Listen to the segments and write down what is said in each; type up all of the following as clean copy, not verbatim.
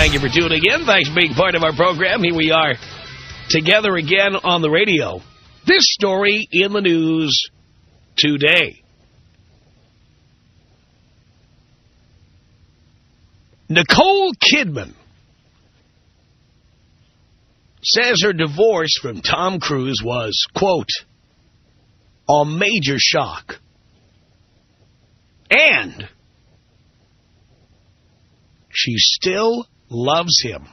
Thank you for tuning in. Thanks for being part of our program. Here we are together again on the radio. This story in the news today. Nicole Kidman says her divorce from Tom Cruise was, quote, a major shock. And she still loves him.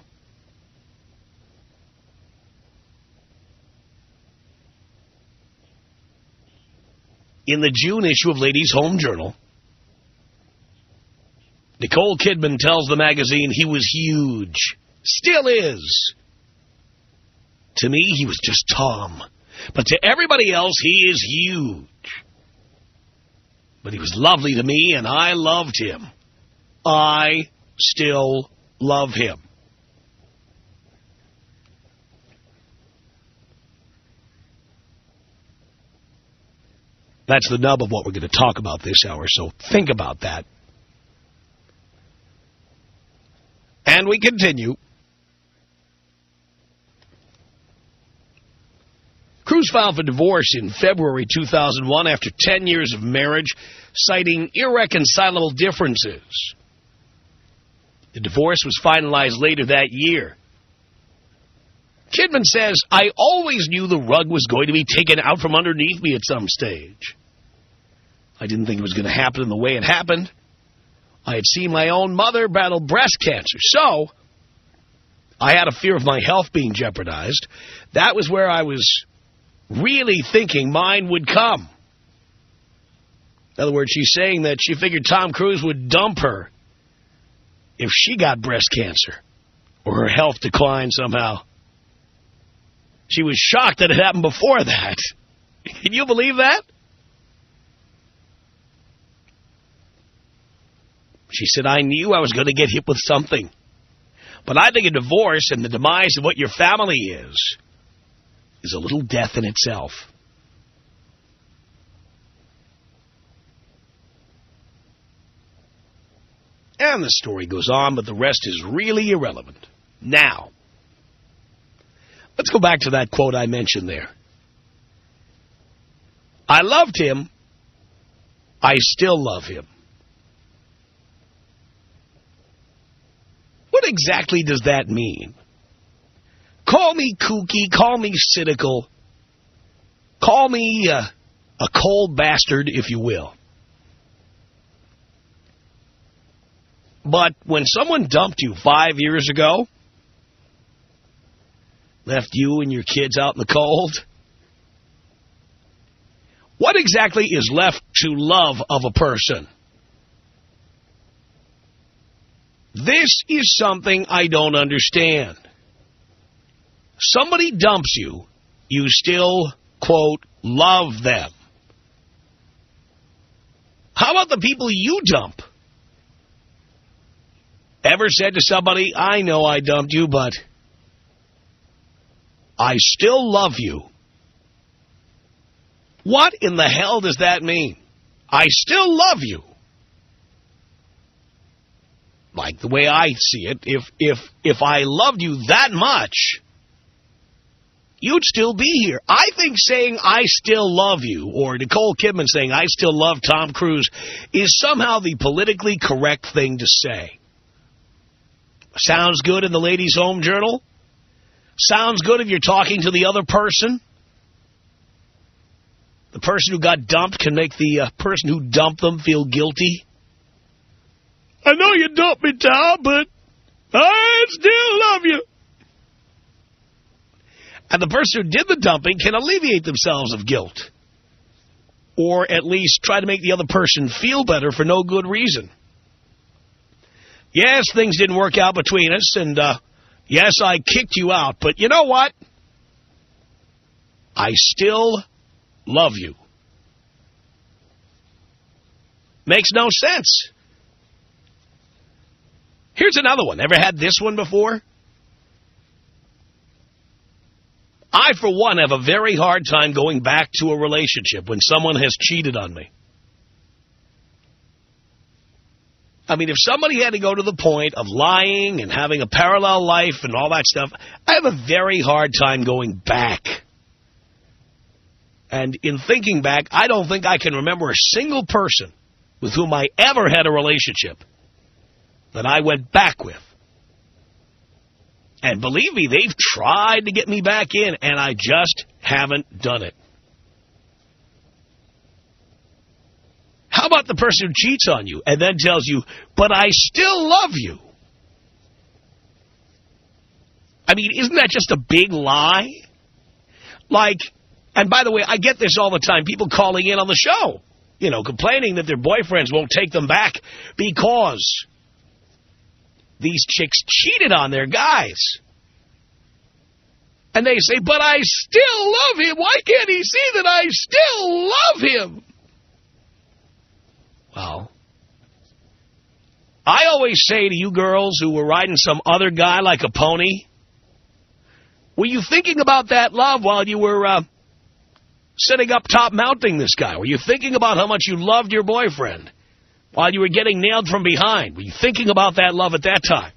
In the June issue of Ladies' Home Journal, Nicole Kidman tells the magazine he was huge. Still is. To me, he was just Tom. But to everybody else, he is huge. But he was lovely to me, and I loved him. I still love him. That's the nub of what we're going to talk about this hour, so think about that. And we continue. Cruise filed for divorce in February 2001 after 10 years of marriage, citing irreconcilable differences. The divorce was finalized later that year. Kidman says, I always knew the rug was going to be taken out from underneath me at some stage. I didn't think it was going to happen the way it happened. I had seen my own mother battle breast cancer, so I had a fear of my health being jeopardized. That was where I was really thinking mine would come. In other words, she's saying that she figured Tom Cruise would dump her if she got breast cancer or her health declined somehow. She was shocked that it happened before that. Can you believe that? She said, I knew I was going to get hit with something. But I think a divorce and the demise of what your family is a little death in itself. And the story goes on, but the rest is really irrelevant. Now, let's go back to that quote I mentioned there. I loved him. I still love him. What exactly does that mean? Call me kooky, call me cynical, call me a cold bastard, if you will. But when someone dumped you 5 years ago, left you and your kids out in the cold, what exactly is left to love of a person? This is something I don't understand. Somebody dumps you, you still, quote, love them. How about the people you dump? Ever said to somebody, I know I dumped you, but I still love you? What in the hell does that mean? I still love you. Like the way I see it, if I loved you that much, you'd still be here. I think saying I still love you, or Nicole Kidman saying I still love Tom Cruise, is somehow the politically correct thing to say. Sounds good in the Ladies' Home Journal? Sounds good if you're talking to the other person? The person who got dumped can make the person who dumped them feel guilty? I know you dumped me, Tom, but I still love you. And the person who did the dumping can alleviate themselves of guilt. Or at least try to make the other person feel better for no good reason. Yes, things didn't work out between us, and yes, I kicked you out, but you know what? I still love you. Makes no sense. Here's another one. Ever had this one before? I, for one, have a very hard time going back to a relationship when someone has cheated on me. I mean, if somebody had to go to the point of lying and having a parallel life and all that stuff, I have a very hard time going back. And in thinking back, I don't think I can remember a single person with whom I ever had a relationship that I went back with. And believe me, they've tried to get me back in, and I just haven't done it. How about the person who cheats on you and then tells you, but I still love you? I mean, isn't that just a big lie? Like, and by the way, I get this all the time, people calling in on the show, you know, complaining that their boyfriends won't take them back because these chicks cheated on their guys. And they say, but I still love him. Why can't he see that I still love him? Well, I always say to you girls who were riding some other guy like a pony, were you thinking about that love while you were sitting up top mounting this guy? Were you thinking about how much you loved your boyfriend while you were getting nailed from behind? Were you thinking about that love at that time?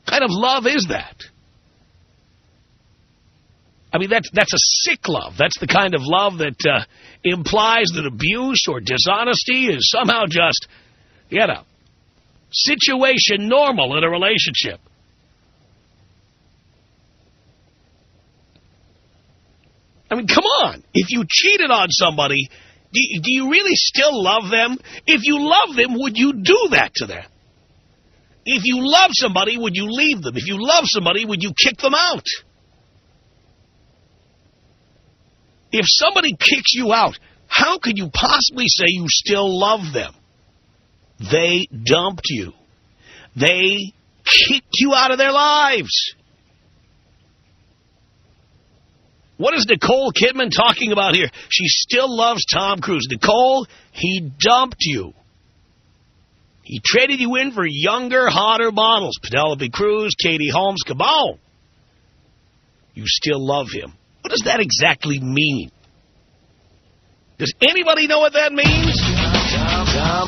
What kind of love is that? I mean, that's a sick love. That's the kind of love that implies that abuse or dishonesty is somehow just, you know, situation normal in a relationship. I mean, come on. If you cheated on somebody, do you really still love them? If you love them, would you do that to them? If you love somebody, would you leave them? If you love somebody, would you kick them out? If somebody kicks you out, how could you possibly say you still love them? They dumped you. They kicked you out of their lives. What is Nicole Kidman talking about here? She still loves Tom Cruise. Nicole, he dumped you. He traded you in for younger, hotter models. Penelope Cruz, Katie Holmes, come on. You still love him. What does that exactly mean? Does anybody know what that means?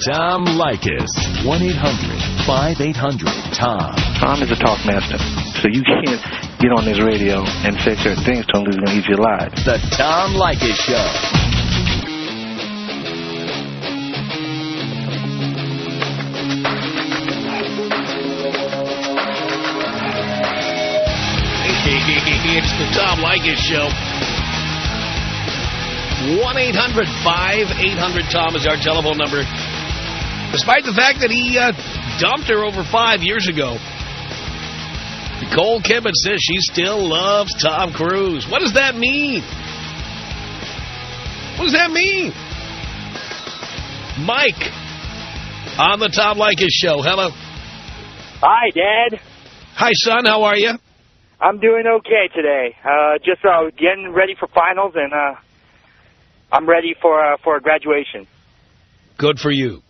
Tom Leykis. 1-800-5800-TOM. Tom is a talk master, so you can't get on this radio and say certain things to him because he's going to eat you alive. The Tom Leykis Show. It's the Tom Leykis Show. 1-800-5800-TOM is our telephone number. Despite the fact that he dumped her over 5 years ago, Nicole Kidman says she still loves Tom Cruise. What does that mean? What does that mean? Mike on the Tom Leykis Show. Hello. Hi, Dad. Hi, son. How are you? I'm doing okay today. Just getting ready for finals, and I'm ready for graduation. Good for you.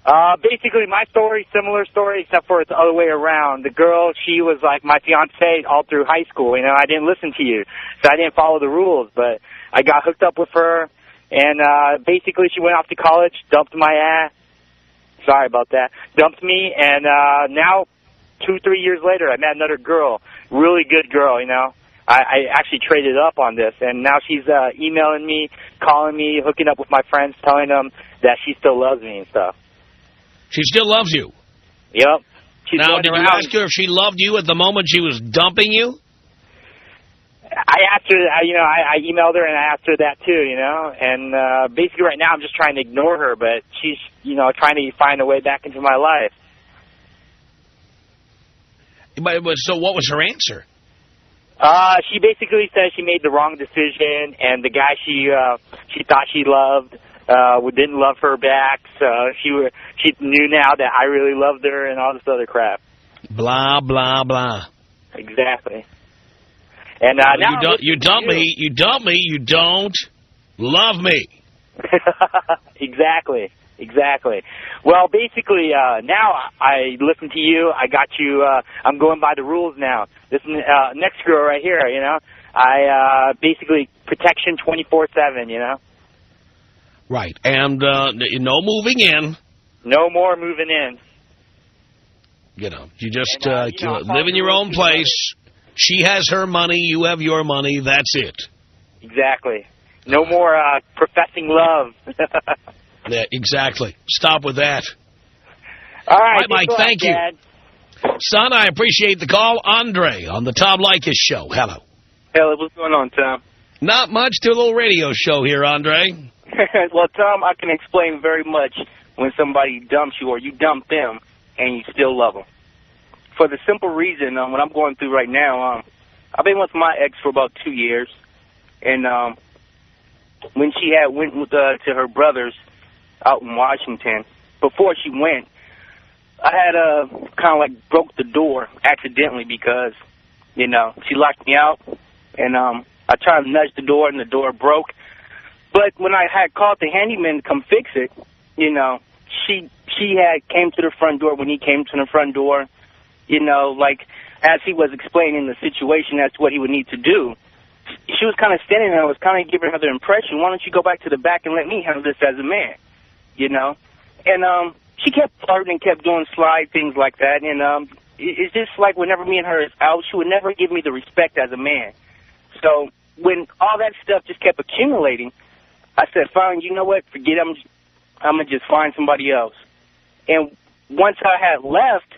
Basically, my story, similar story, except for it's the other way around. The girl, she was like my fiancée all through high school. You know, I didn't listen to you, so I didn't follow the rules. But I got hooked up with her, and basically she went off to college, dumped my ass. Sorry about that. Dumped me, and now 2-3 years later, I met another girl, really good girl, you know. I actually traded up on this, and now she's emailing me, calling me, hooking up with my friends, telling them that she still loves me and stuff. She still loves you? Yep. She's now, did you ask her if she loved you at the moment she was dumping you? I asked her, I emailed her and I asked her that too, you know. And basically right now I'm just trying to ignore her, but she's, trying to find a way back into my life. So what was her answer? She basically said she made the wrong decision, and the guy she thought she loved didn't love her back. So she knew now that I really loved her and all this other crap. Blah blah blah. Exactly. And now you dump me. You don't love me. Exactly. Well, basically, now I listen to you. I got you. I'm going by the rules now. This next girl right here, I basically protection 24/7, Right, and no moving in. No more moving in. You know, you just You know, live in your own place. She has her money. You have your money. That's it. Exactly. No more professing love. Yeah, exactly. Stop with that. All right, Mike, thank you. Dad. Son, I appreciate the call. Andre on the Tom Leykis Show. Hello. Hello, what's going on, Tom? Not much to a little radio show here, Andre. Well, Tom, I can explain very much when somebody dumps you or you dump them and you still love them. For the simple reason, what I'm going through right now, I've been with my ex for about 2 years. And when she went with, to her brother's out in Washington, before she went, I had kind of like broke the door accidentally because, you know, she locked me out. And I tried to nudge the door and the door broke. But when I had called the handyman to come fix it, you know, she had came to the front door when he came to the front door, you know, like as he was explaining the situation as to what he would need to do. She was kind of standing there. I was kind of giving her the impression, why don't you go back to the back and let me handle this as a man, you know? And she kept flirting and kept doing sly things like that. And it's just like whenever me and her is out, she would never give me the respect as a man. So when all that stuff just kept accumulating, I said, fine, you know what, forget it. I'm going to just find somebody else. And once I had left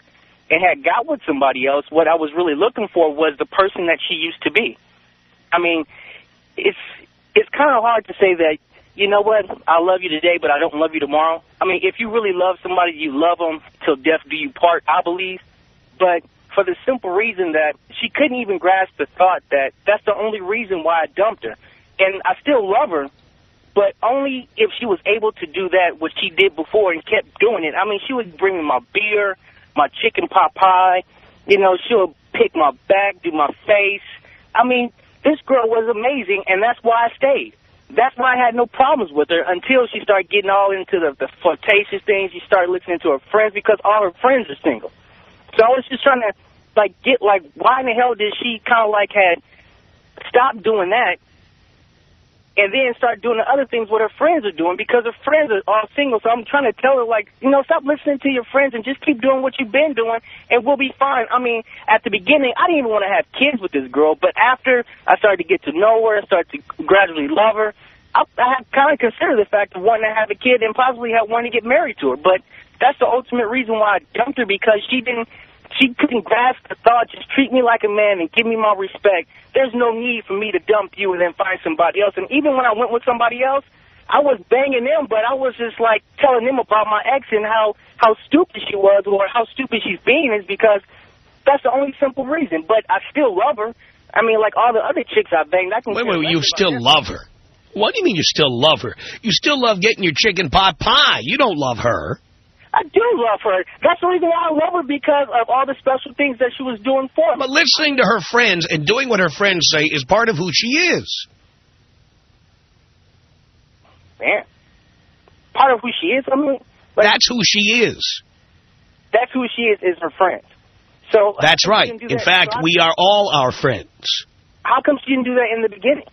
and had got with somebody else, what I was really looking for was the person that she used to be. I mean, it's kind of hard to say that, you know what, I love you today, but I don't love you tomorrow. I mean, if you really love somebody, you love them till death do you part, I believe. But for the simple reason that she couldn't even grasp the thought that that's the only reason why I dumped her. And I still love her, but only if she was able to do that, what she did before, and kept doing it. I mean, she would bring me my beer, my chicken pot pie. You know, she would pick my back, do my face. I mean, this girl was amazing, and that's why I stayed. That's why I had no problems with her until she started getting all into the flirtatious things. She started listening to her friends because all her friends are single. So I was just trying to, like, get, like, why in the hell did she kind of, like, had stopped doing that and then start doing the other things what her friends are doing because her friends are all single. So I'm trying to tell her, like, you know, stop listening to your friends and just keep doing what you've been doing, and we'll be fine. I mean, at the beginning, I didn't even want to have kids with this girl, but after I started to get to know her and started to gradually love her, I kind of considered the fact of wanting to have a kid and possibly wanting to get married to her. But that's the ultimate reason why I dumped her, because she couldn't grasp the thought, just treat me like a man and give me my respect. There's no need for me to dump you and then find somebody else. And even when I went with somebody else, I was banging them, but I was just like telling them about my ex and how stupid she was or how stupid she's being, is because that's the only simple reason. But I still love her. I mean, like all the other chicks I banged, I can. Wait, you still love her? What do you mean you still love her? You still love getting your chicken pot pie. You don't love her. I do love her. That's the reason why I love her, because of all the special things that she was doing for me. But listening to her friends and doing what her friends say is part of who she is. Man, part of who she is? I mean, like, that's who she is. That's who she is her friends. So that's right. In fact, we are all our friends. How come she didn't do that in the beginning?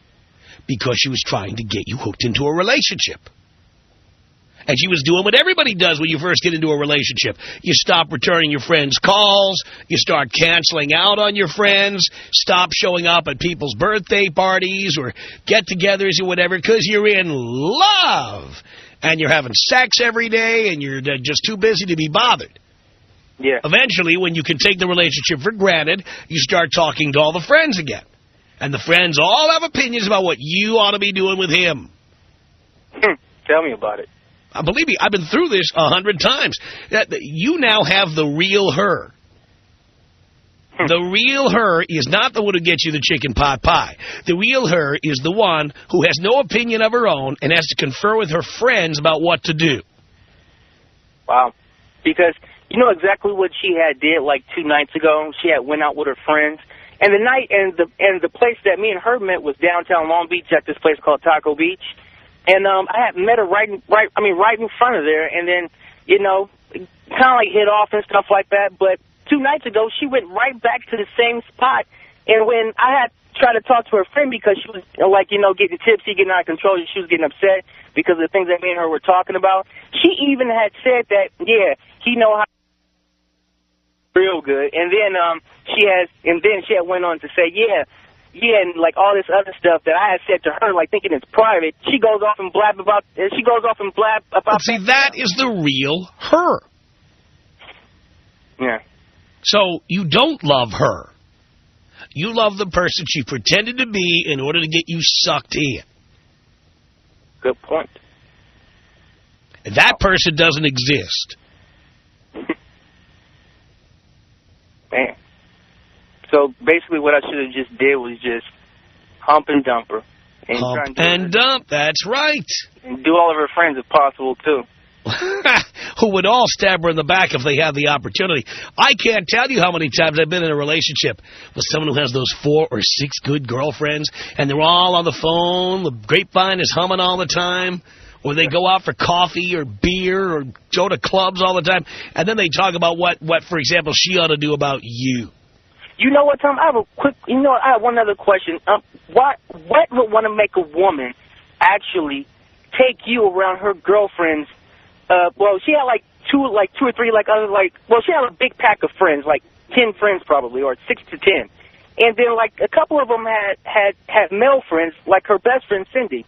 Because she was trying to get you hooked into a relationship. And she was doing what everybody does when you first get into a relationship. You stop returning your friends' calls. You start canceling out on your friends. Stop showing up at people's birthday parties or get-togethers or whatever, because you're in love. And you're having sex every day and you're just too busy to be bothered. Yeah. Eventually, when you can take the relationship for granted, you start talking to all the friends again. And the friends all have opinions about what you ought to be doing with him. Tell me about it. Believe me, I've been through this 100 times. You now have the real her. The real her is not the one who gets you the chicken pot pie. The real her is the one who has no opinion of her own and has to confer with her friends about what to do. Wow. Because you know exactly what she had did like 2 nights ago? She had went out with her friends. And the night and the place that me and her met was downtown Long Beach at this place called Taco Beach. And I had met her right in front of there, and then, you know, kind of like hit off and stuff like that. But 2 nights ago, she went right back to the same spot. And when I had tried to talk to her friend because she was, like, you know, getting tipsy, getting out of control, she was getting upset. because of the things that me and her were talking about. She even had said that, yeah, he know how real good. And then she had went on to say, yeah, and like all this other stuff that I had said to her, like thinking it's private. She goes off and blab about. But see, that is the real her. Yeah. So you don't love her. You love the person she pretended to be in order to get you sucked in. Good point. And that person doesn't exist. Man. So basically what I should have just did was just hump and dump her. And Hump and dump, that's right. And do all of her friends if possible, too. Who would all stab her in the back if they had the opportunity. I can't tell you how many times I've been in a relationship with someone who has those 4 or 6 good girlfriends, and they're all on the phone, the grapevine is humming all the time, or they go out for coffee or beer or go to clubs all the time, and then they talk about what for example, she ought to do about you. You know what, Tom? I have one other question. What would want to make a woman actually take you around her girlfriends? Well, she had like two or three, she had a big pack of friends, like 10 friends probably, or 6 to 10. And then like a couple of them had male friends, like her best friend Cindy.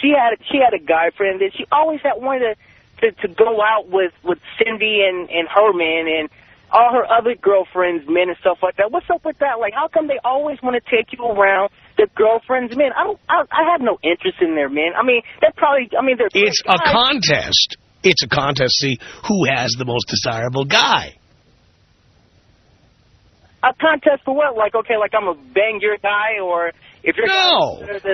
She had a guy friend that she always had wanted to go out with Cindy and her man and all her other girlfriends, men and stuff like that. What's up with that? Like, how come they always want to take you around their girlfriends' men? I have no interest in their men. I mean, they're It's a contest. It's a contest to see who has the most desirable guy. A contest for what? Like, okay, like I'm a bang your guy, or if you're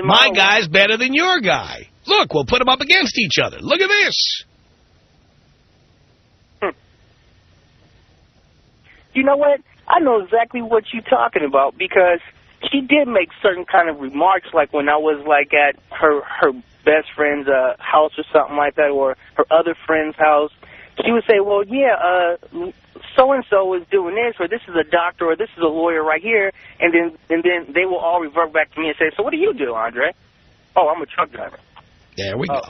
my guy's better than your guy. Look, we'll put them up against each other. Look at this. You know what? I know exactly what you're talking about, because she did make certain kind of remarks, like when I was like at her best friend's house or something like that, or her other friend's house. She would say, well, yeah, so-and-so is doing this, or this is a doctor, or this is a lawyer right here, and then they will all revert back to me and say, so what do you do, Andre? Oh, I'm a truck driver. There we go.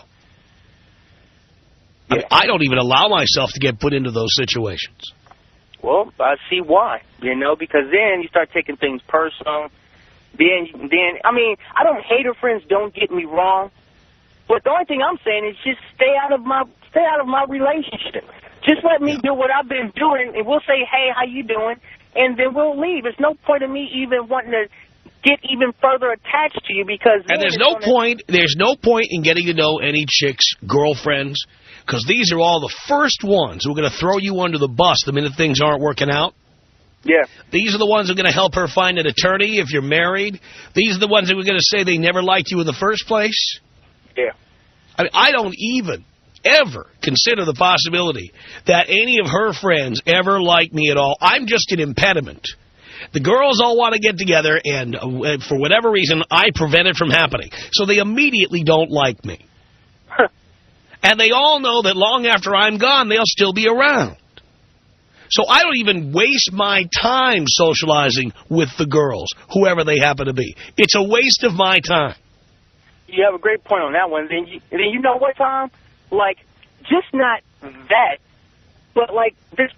Yeah. I don't even allow myself to get put into those situations. Well, I see why, because then you start taking things personal. Then, I mean, I don't hate her friends, don't get me wrong. But the only thing I'm saying is just stay out of my relationship. Just let me do what I've been doing, and we'll say, hey, how you doing? And then we'll leave. There's no point in me even wanting to get even further attached to you, because... And there's no point in getting to know any chick's girlfriends, because these are all the first ones who are going to throw you under the bus the minute things aren't working out. Yeah. These are the ones who are going to help her find an attorney if you're married. These are the ones who are going to say they never liked you in the first place. Yeah. I mean, I don't even ever consider the possibility that any of her friends ever like me at all. I'm just an impediment. The girls all want to get together, and for whatever reason, I prevent it from happening. So they immediately don't like me. And they all know that long after I'm gone, they'll still be around. So I don't even waste my time socializing with the girls, whoever they happen to be. It's a waste of my time. You have a great point on that one. Then you know what, Tom? Like, just not that, but like this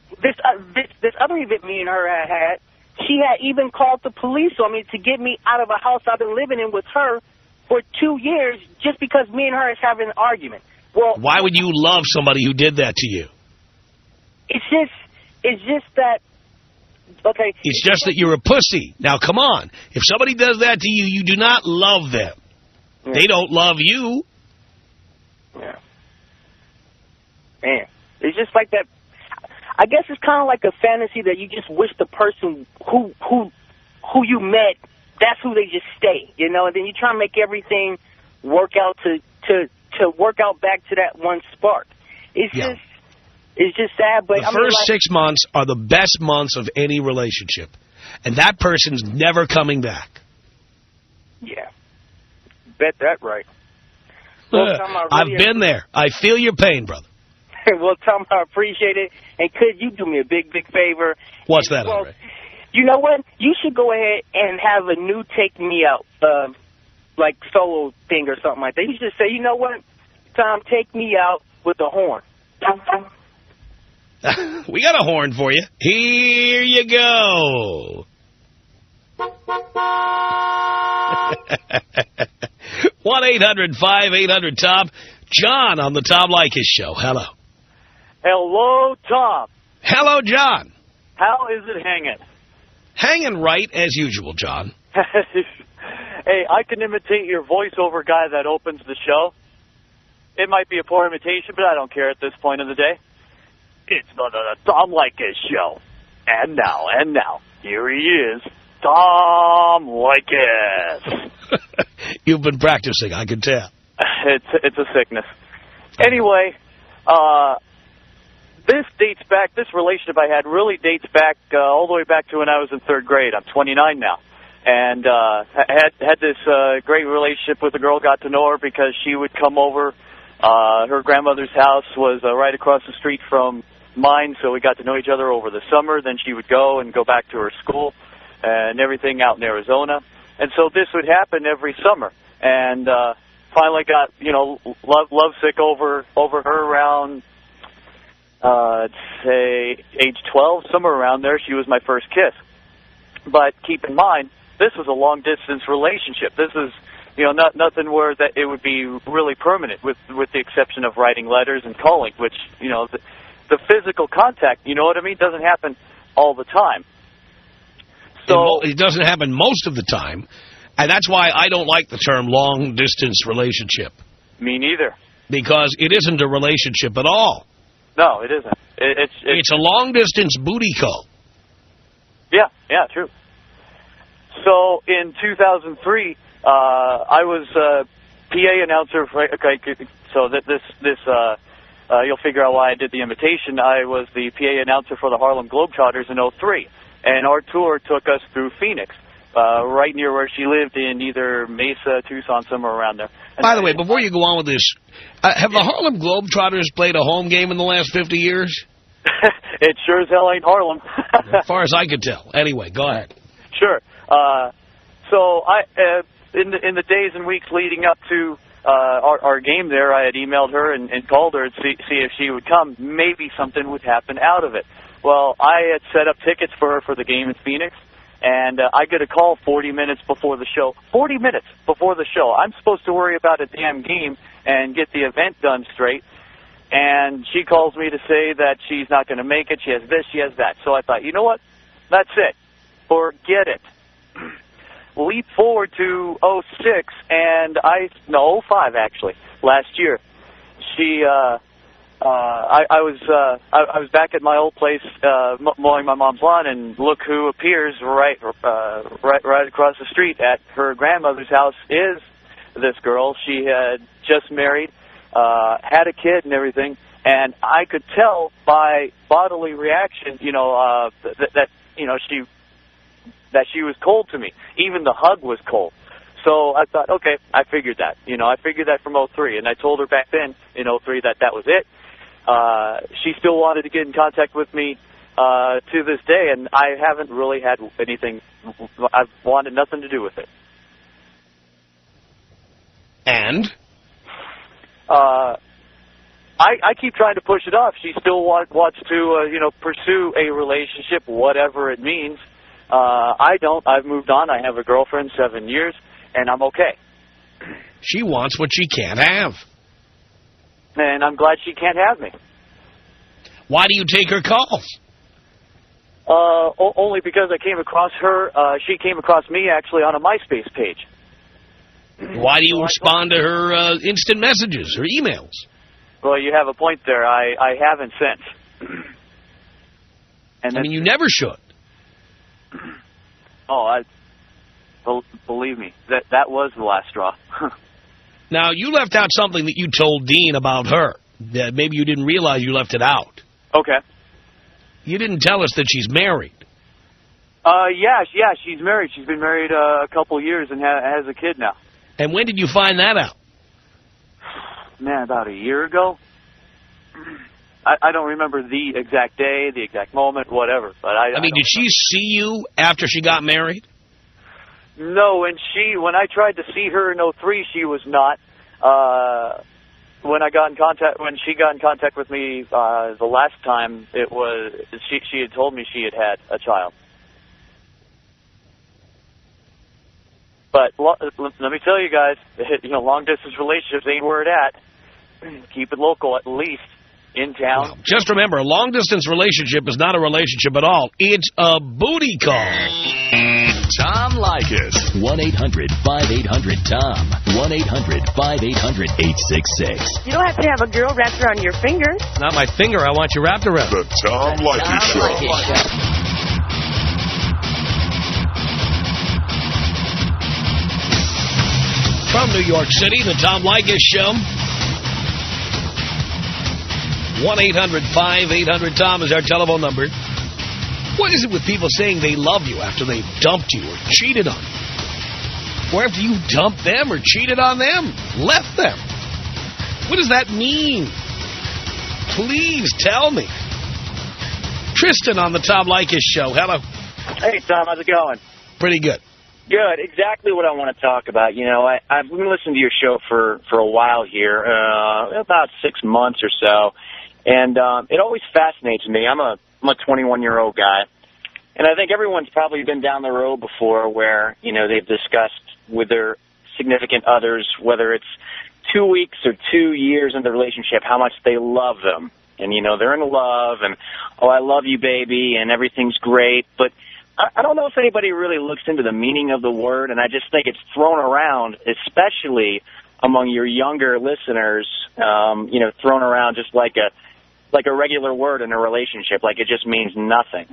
other event me and her had. She had even called the police on me to get me out of a house I've been living in with her for 2 years, just because me and her is having an argument. Well, why would you love somebody who did that to you? It's just that. Okay. It's just that you're a pussy. Now, come on. If somebody does that to you, you do not love them. Yeah. They don't love you. Yeah. Man, it's just like that. I guess it's kind of like a fantasy that you just wish the person who you met, that's who they just stay, and then you try and make everything work out to work out back to that one spark. It's just sad, but the first 6 months are the best months of any relationship, and that person's never coming back. Yeah, bet that right. Well, Tom, I've been there. I feel your pain, brother. Well, Tom, I appreciate it. And could you do me a big, big favor? What's that, Andre? You know what? You should go ahead and have a new Take Me Out, like solo thing or something like that. You should say, you know what? Tom, take me out with the horn. We got a horn for you. Here you go. 1-800-5800-TOM. John on the Tom Leykis Show. Hello. Hello, Tom. Hello, John. How is it hanging? Hanging right as usual, John. Hey, I can imitate your voiceover guy that opens the show. It might be a poor imitation, but I don't care at this point of the day. It's the Tom Leykis Show. And now, here he is, Tom Leykis. You've been practicing, I can tell. It's a sickness. Anyway, this relationship I had really dates back all the way back to when I was in 3rd grade. I'm 29 now. And had this great relationship with a girl, got to know her because she would come over. Her grandmother's house was right across the street from mine, so we got to know each other over the summer. Then she would go back to her school and everything out in Arizona. And so this would happen every summer. And finally got, lovesick over her around, I'd say, age 12, somewhere around there. She was my first kiss. But keep in mind, this was a long-distance relationship. This is, nothing where that it would be really permanent, with the exception of writing letters and calling, which, the physical contact, you know what I mean, doesn't happen all the time. So it doesn't happen most of the time, and that's why I don't like the term long-distance relationship. Me neither. Because it isn't a relationship at all. No, it isn't. It's a long-distance booty call. Yeah, true. So in 2003, I was PA announcer. So you'll figure out why I did the invitation. I was the PA announcer for the Harlem Globetrotters in 2003, and our tour took us through Phoenix, right near where she lived in either Mesa, Tucson, somewhere around there. And by the way, before you go on with this, have the Harlem Globetrotters played a home game in the last 50 years? It sure as hell ain't Harlem. As far as I could tell. Anyway, go ahead. Sure. So I, in the days and weeks leading up to our game there, I had emailed her and called her and see if she would come. Maybe something would happen out of it. Well, I had set up tickets for her for the game in Phoenix, and I get a call 40 minutes before the show. 40 minutes before the show. I'm supposed to worry about a damn game and get the event done straight. And she calls me to say that she's not going to make it. She has this, she has that. So I thought, you know what? That's it. Forget it. Leap forward to 06 and 05 actually, last year. I was back at my old place mowing my mom's lawn, and look who appears right across the street at her grandmother's house is this girl. She had just married, had a kid and everything, and I could tell by bodily reaction, that she was cold to me. Even the hug was cold. So I thought, okay, I figured that. I figured that from 03, and I told her back then in 03 that was it. She still wanted to get in contact with me to this day, and I haven't really had anything. I've wanted nothing to do with it. And? I keep trying to push it off. She still wants to, pursue a relationship, whatever it means. I don't. I've moved on. I have a girlfriend, 7 years, and I'm okay. She wants what she can't have. And I'm glad she can't have me. Why do you take her calls? Only because I came across her. She came across me, actually, on a MySpace page. Why do you respond to her instant messages or emails? Well, you have a point there. I haven't since. And I mean, you never should. Oh, believe me, that was the last straw. Now, you left out something that you told Dean about her. That maybe you didn't realize you left it out. Okay. You didn't tell us that she's married. Yeah, she's married. She's been married a couple years and has a kid now. And when did you find that out? Man, about a year ago. I don't remember the exact day, the exact moment, whatever. But I mean, did she see you after she got married? No, when I tried to see her in 03, she was not. when she got in contact with me the last time, it was she had told me she had a child. But let me tell you guys, long distance relationships ain't where it at. Keep it local, at least in town. Well, just remember, a long distance relationship is not a relationship at all. It's a booty call. Tom Leykis. 1-800-5800-TOM. 1-800-5800-866. You don't have to have a girl wrapped around your finger. Not my finger. I want you wrapped around. The Tom Leykis Show. From New York City, the Tom Leykis Show. 1-800-5800-TOM is our telephone number. What is it with people saying they love you after they've dumped you or cheated on you? Or after you dumped them or cheated on them, left them? What does that mean? Please tell me. Tristan on the Tom Leykis Show. Hello. Hey, Tom. How's it going? Pretty good. Good. Exactly what I want to talk about. I've been listening to your show for a while here, about 6 months or so, and it always fascinates me. I'm a 21-year-old guy, and I think everyone's probably been down the road before where, they've discussed with their significant others, whether it's 2 weeks or 2 years in the relationship, how much they love them. And, they're in love, and, oh, I love you, baby, and everything's great, but I don't know if anybody really looks into the meaning of the word, and I just think it's thrown around, especially among your younger listeners, thrown around just like a regular word in a relationship, like it just means nothing.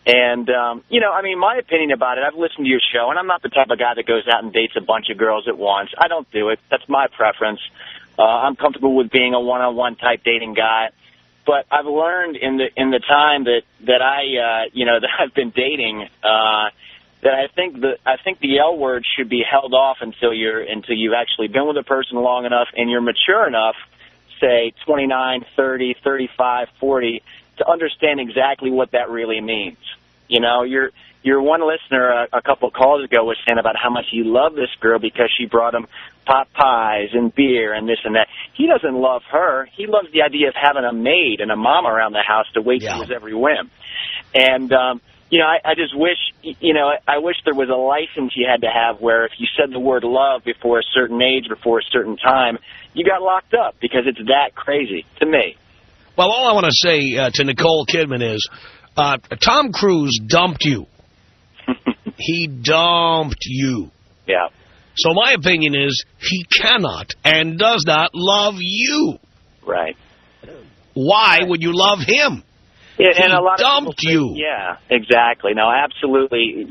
And, my opinion about it, I've listened to your show, and I'm not the type of guy that goes out and dates a bunch of girls at once. I don't do it. That's my preference. I'm comfortable with being a one-on-one type dating guy. But I've learned in the time that I've been dating that I think the L word should be held off until you've actually been with a person long enough and you're mature enough, say 29, 30, 35, 40, to understand exactly what that really means. Your one listener a couple of calls ago was saying about how much he loved this girl because she brought him pot pies and beer and this and that. He doesn't love her. He loves the idea of having a maid and a mom around the house to wait to his every whim. And, I just wish, I wish there was a license you had to have where if you said the word love before a certain age, before a certain time, you got locked up because it's that crazy to me. Well, all I want to say to Nicole Kidman is Tom Cruise dumped you. He dumped you. Yeah. So my opinion is he cannot and does not love you. Right. Why would you love him? Yeah, he and a lot dumped of you. Yeah, exactly. No, absolutely.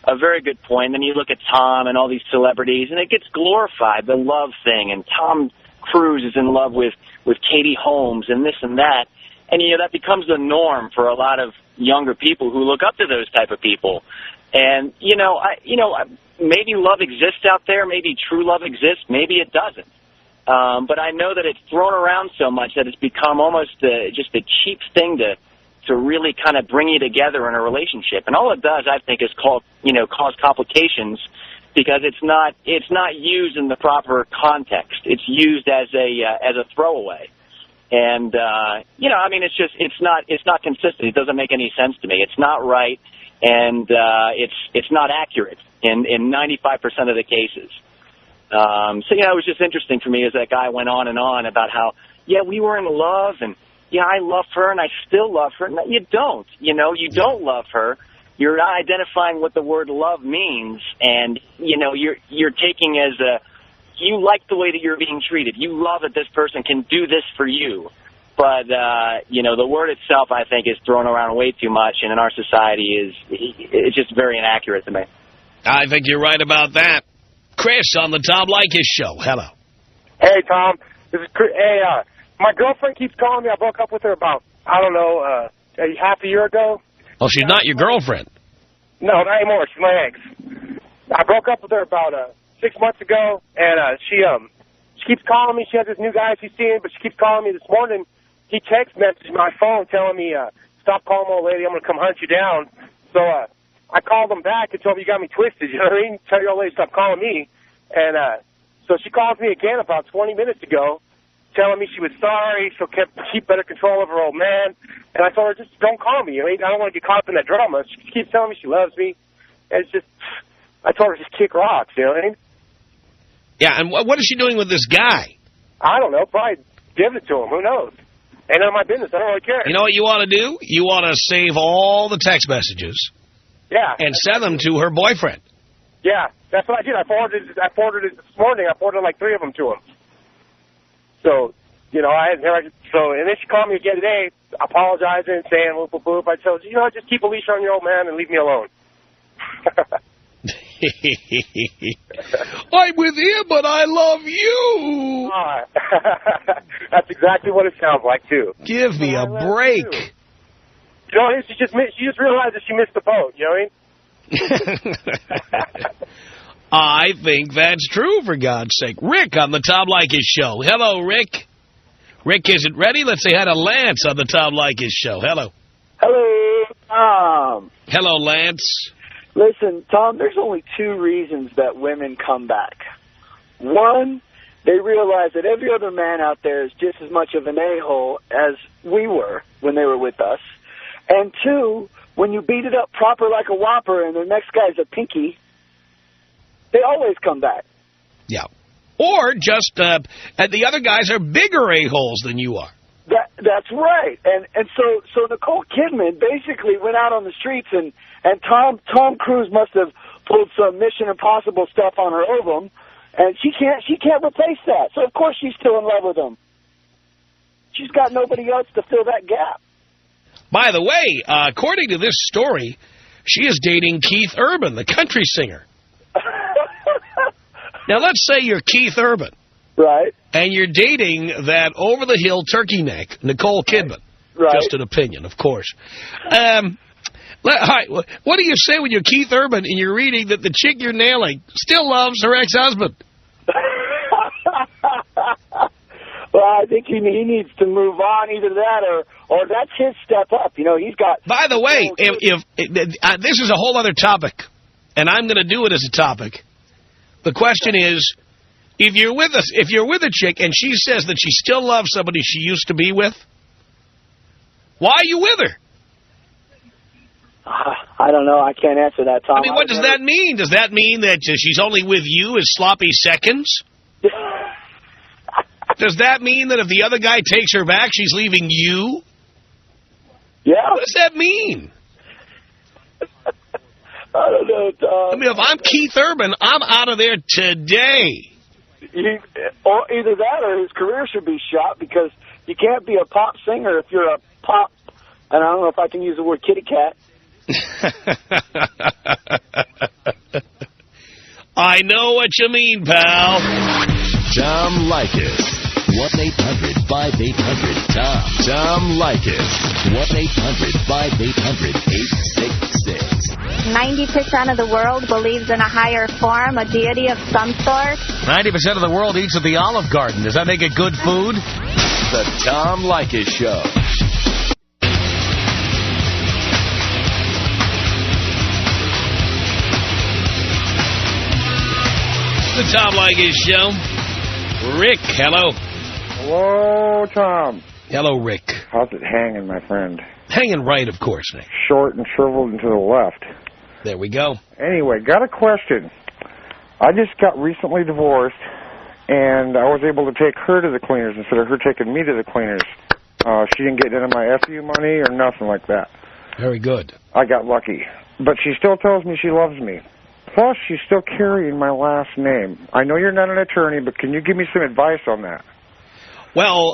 A very good point. Then you look at Tom and all these celebrities, and it gets glorified, the love thing. And Tom Cruise is in love with Katie Holmes and this and that. And, that becomes the norm for a lot of younger people who look up to those type of people. And, maybe love exists out there. Maybe true love exists. Maybe it doesn't. But I know that it's thrown around so much that it's become almost just a cheap thing to really kind of bring you together in a relationship. And all it does, I think, is cause complications because it's not used in the proper context. It's used as a throwaway. And, it's not consistent. It doesn't make any sense to me. It's not right. And it's not accurate in 95% of the cases. It was just interesting for me as that guy went on and on about how, we were in love, and, I love her, and I still love her. No, you don't. You don't love her. You're not identifying what the word love means, and, you're taking as you like the way that you're being treated. You love that this person can do this for you. But, the word itself, I think, is thrown around way too much, and in our society it's just very inaccurate to me. I think you're right about that. Chris on the Tom Leykis Show. Hello. Hey, Tom. This is Chris. Hey, my girlfriend keeps calling me. I broke up with her about, half a year ago. Oh, she's not your girlfriend. No, not anymore. She's my ex. I broke up with her about 6 months ago, and she keeps calling me. She has this new guy she's seeing, but she keeps calling me this morning. He text messaged my phone telling me, stop calling my old lady. I'm going to come hunt you down. So I called him back and told him you got me twisted. You know what I mean? Tell your old lady stop calling me. And so she calls me again about 20 minutes ago, telling me she was sorry. She'll keep better control of her old man. And I told her, just don't call me. I mean, I don't want to get caught up in that drama. She keeps telling me she loves me. And it's just, I told her just kick rocks, you know what I mean? Yeah, and what is she doing with this guy? I don't know. Probably give it to him. Who knows? Ain't none of my business. I don't really care. You know what you ought to do? You ought to save all the text messages. Yeah. And send them to her boyfriend. Yeah, that's what I did. I forwarded it this morning. I forwarded like 3 of them to him. So, you know, and then she called me again today, apologizing and saying, whoop, whoop, whoop. I told her, you know, just keep a leash on your old man and leave me alone. I'm with him, but I love you. That's exactly what it sounds like, too. Give me a break. You know, she just realized that she missed the boat, you know what I mean? I think that's true, for God's sake. Rick on the Tom Leykis Show. Hello, Rick. Rick isn't ready. Let's say hi to Lance on the Tom Leykis Show. Hello. Hello, Tom. Hello, Lance. Listen, Tom, there's only 2 reasons that women come back. 1, they realize that every other man out there is just as much of an a-hole as we were when they were with us. And 2, when you beat it up proper like a whopper and the next guy's a pinky, they always come back. Yeah. Or just the other guys are bigger a-holes than you are. That's right. And so Nicole Kidman basically went out on the streets and Tom Cruise must have pulled some Mission Impossible stuff on her ovum, and she can't replace that. So of course she's still in love with him. She's got nobody else to fill that gap. By the way, according to this story, she is dating Keith Urban, the country singer. Now, let's say you're Keith Urban. Right. And you're dating that over-the-hill turkey neck, Nicole Kidman. Right. Just an opinion, of course. All right, what do you say when you're Keith Urban and you're reading that the chick you're nailing still loves her ex-husband? Well, I think he needs to move on, either that or that's his step up. You know, he's got... By the way, if this is a whole other topic, and I'm going to do it as a topic. The question is, if you're with a chick and she says that she still loves somebody she used to be with, why are you with her? I don't know. I can't answer that, Tom. I mean, what does that mean? Does that mean that she's only with you as sloppy seconds? Does that mean that if the other guy takes her back, she's leaving you? Yeah. What does that mean? I don't know, Tom. I mean, if I'm Keith Urban, I'm out of there today. Or either that or his career should be shot, because you can't be a pop singer if you're a pop, and I don't know if I can use the word kitty cat. I know what you mean, pal. Tom Leykis. 1-800-5800-TOM. Tom Leykis. 1-800-5800-866. 90% of the world believes in a higher form, a deity of some sort. 90% of the world eats at the Olive Garden. Does that make it good food? The Tom Leykis Show. The Tom Leykis Show. Rick, hello. Hello, Tom. Hello, Rick. How's it hanging, my friend? Hanging right, of course, Nick. Short and shriveled and to the left. There we go. Anyway, got a question. I just got recently divorced, and I was able to take her to the cleaners instead of her taking me to the cleaners. She didn't get none of my FU money or nothing like that. Very good. I got lucky. But she still tells me she loves me. Plus, she's still carrying my last name. I know you're not an attorney, but can you give me some advice on that? Well,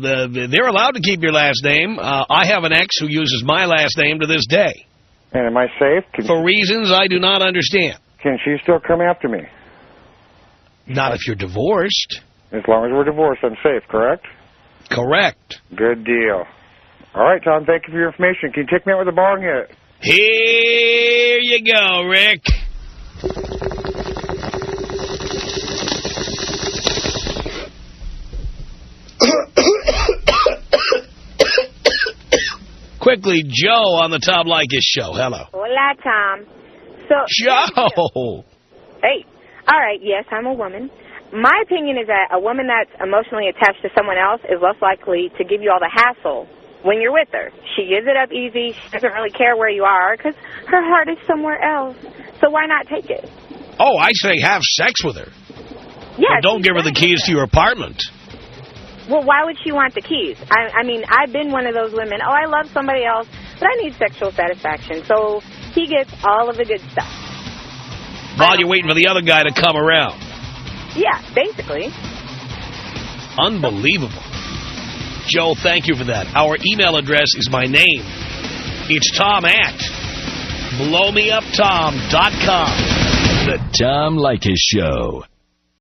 they're allowed to keep your last name. I have an ex who uses my last name to this day. And am I safe? For reasons I do not understand. Can she still come after me? Not if you're divorced. As long as we're divorced, I'm safe, correct? Correct. Good deal. All right, Tom, thank you for your information. Can you take me out with a bong hit? Here you go, Rick. Quickly, Joe on the Tom Leykis Show. Hello. Hola, Tom. So, Joe. Hey. All right, yes, I'm a woman. my opinion is that a woman that's emotionally attached to someone else is less likely to give you all the hassle when you're with her. She gives it up easy. She doesn't really care where you are because her heart is somewhere else. So why not take it? Oh, I say have sex with her. Yeah. Don't give her the keys to your apartment. Well, why would she want the keys? I mean, I've been one of those women. Oh, I love somebody else, but I need sexual satisfaction. So he gets all of the good stuff. While you're waiting for the other guy to come around. Yeah, basically. Unbelievable. Joe, thank you for that. Our email address is my name. It's Tom@blowmeuptom.com. The Tom Leykis Show.